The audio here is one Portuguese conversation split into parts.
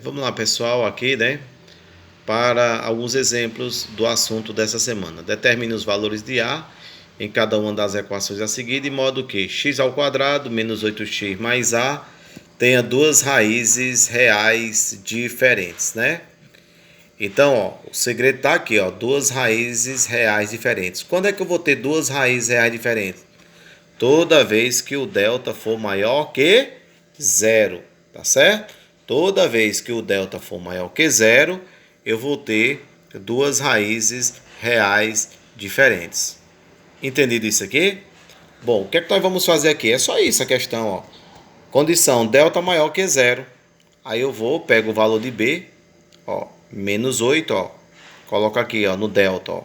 Vamos lá, pessoal, aqui, né? Para alguns exemplos do assunto dessa semana. Determine os valores de A em cada uma das equações a seguir, de modo que x ao quadrado menos 8x mais A tenha duas raízes reais diferentes, né? Então, ó, o segredo está aqui, ó, duas raízes reais diferentes. Quando é que eu vou ter duas raízes reais diferentes? Toda vez que o delta for maior que zero, tá certo? Toda vez que o delta for maior que zero, eu vou ter duas raízes reais diferentes. Entendido isso aqui? Bom, o que é que nós vamos fazer aqui? É só isso a questão, ó. Condição delta maior que zero. Aí eu pego o valor de B, ó, menos 8, ó. Coloco aqui, ó, no delta, ó.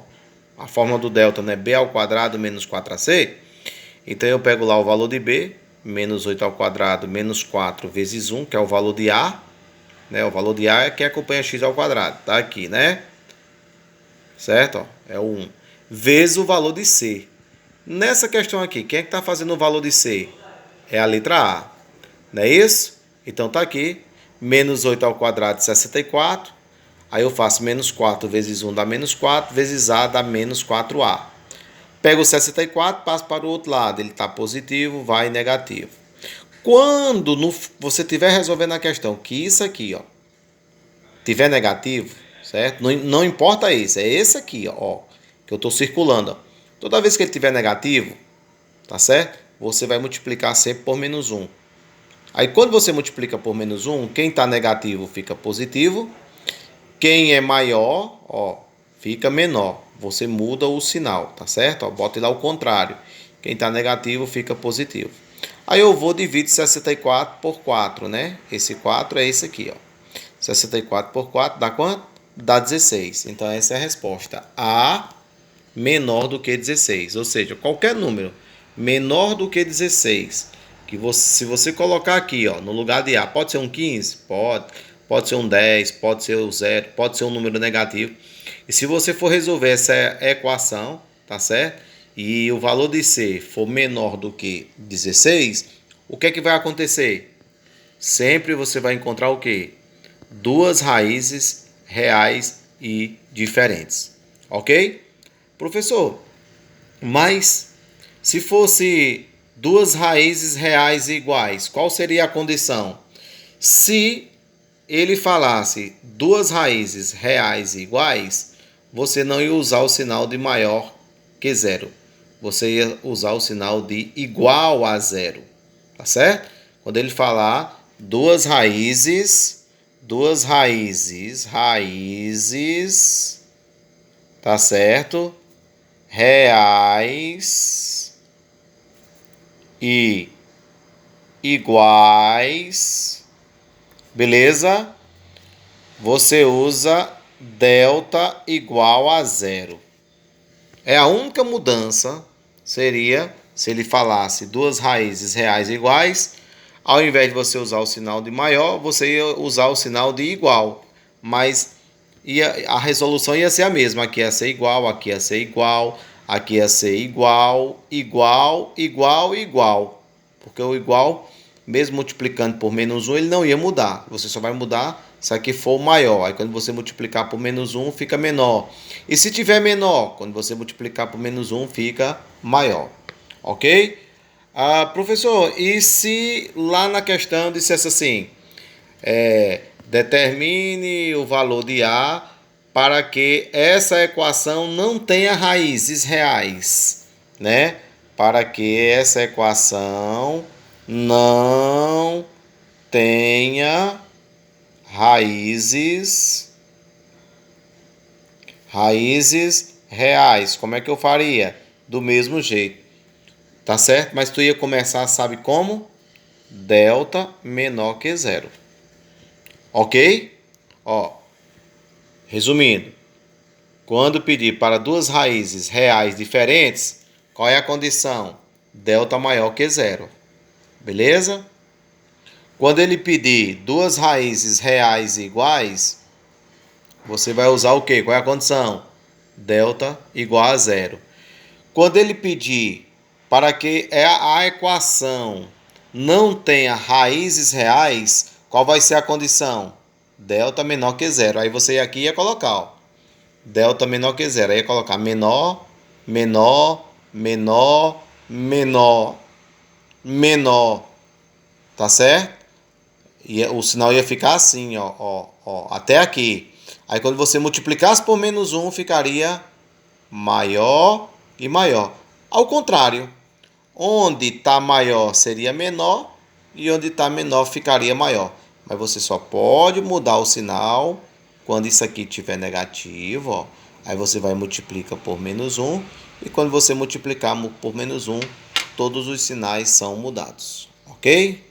A fórmula do delta, né? B ao quadrado menos 4AC. Então eu pego lá o valor de B, menos 8 ao quadrado, menos 4 vezes 1, que é o valor de A. Né? O valor de A é que acompanha x ao quadrado. Tá aqui, né? Certo? Ó, é o 1. Vezes o valor de C. Nessa questão aqui, quem é que está fazendo o valor de C? É a letra A. Não é isso? Então tá aqui. Menos 8 ao quadrado, 64. Aí eu faço menos 4 vezes 1 dá menos 4, vezes A dá menos 4A. Pego o 64, passo para o outro lado. Ele está positivo, vai negativo. Quando você estiver resolvendo a questão que isso aqui, ó, tiver negativo, certo? Não importa esse, é esse aqui, ó, que eu estou circulando. Ó. Toda vez que ele tiver negativo, tá certo? Você vai multiplicar sempre por menos 1. Aí quando você multiplica por menos 1, quem está negativo fica positivo. Quem é maior, ó, fica menor. Você muda o sinal, tá certo? Ó, bota lá o contrário. Quem está negativo fica positivo. Aí eu vou dividir 64 por 4, né? Esse 4 é esse aqui, ó. 64 por 4 dá quanto? Dá 16. Então essa é a resposta. A menor do que 16. Ou seja, qualquer número menor do que 16. Que você, se você colocar aqui, ó, no lugar de A, pode ser um 15? Pode. Pode ser um 10, pode ser o 0, pode ser um número negativo. E se você for resolver essa equação, tá certo? E o valor de C for menor do que 16, o que é que vai acontecer? Sempre você vai encontrar o quê? Duas raízes reais e diferentes. Ok? Professor, mas se fosse duas raízes reais e iguais, qual seria a condição? Se ele falasse duas raízes reais e iguais, você não ia usar o sinal de maior que zero. Você ia usar o sinal de igual a zero. Tá certo? Quando ele falar raízes, tá certo? Reais e iguais, beleza? Você usa delta igual a zero. É a única mudança seria se ele falasse duas raízes reais iguais, ao invés de você usar o sinal de maior, você ia usar o sinal de igual, mas a resolução ia ser a mesma, aqui ia ser igual, aqui ia ser igual, aqui ia ser igual, igual, igual, igual, porque o igual, mesmo multiplicando por menos 1, ele não ia mudar, você só vai mudar se aqui for maior. Aí quando você multiplicar por menos 1, fica menor. E se tiver menor, quando você multiplicar por menos 1, fica maior. Ok? Professor, e se lá na questão dissesse assim, determine o valor de A para que essa equação não tenha raízes reais, né? Para que essa equação não tenha raízes reais. Como é que eu faria? Do mesmo jeito, tá certo? Mas tu ia começar, sabe como? Delta menor que zero. Ok? Ó, resumindo, quando pedir para duas raízes reais diferentes, qual é a condição? Delta maior que zero. Beleza? Quando ele pedir duas raízes reais iguais, você vai usar o quê? Qual é a condição? Delta igual a zero. Quando ele pedir para que a equação não tenha raízes reais, qual vai ser a condição? delta menor que zero. Aí você aqui ia colocar, ó, delta menor que zero. Aí ia colocar menor, menor, menor, menor, menor. Tá certo? E o sinal ia ficar assim, ó, até aqui. Aí quando você multiplicasse por menos 1, ficaria maior e maior. Ao contrário, onde está maior seria menor e onde está menor ficaria maior. Mas você só pode mudar o sinal quando isso aqui tiver negativo, ó. Aí você vai multiplicar por menos 1 e quando você multiplicar por menos 1, todos os sinais são mudados, ok?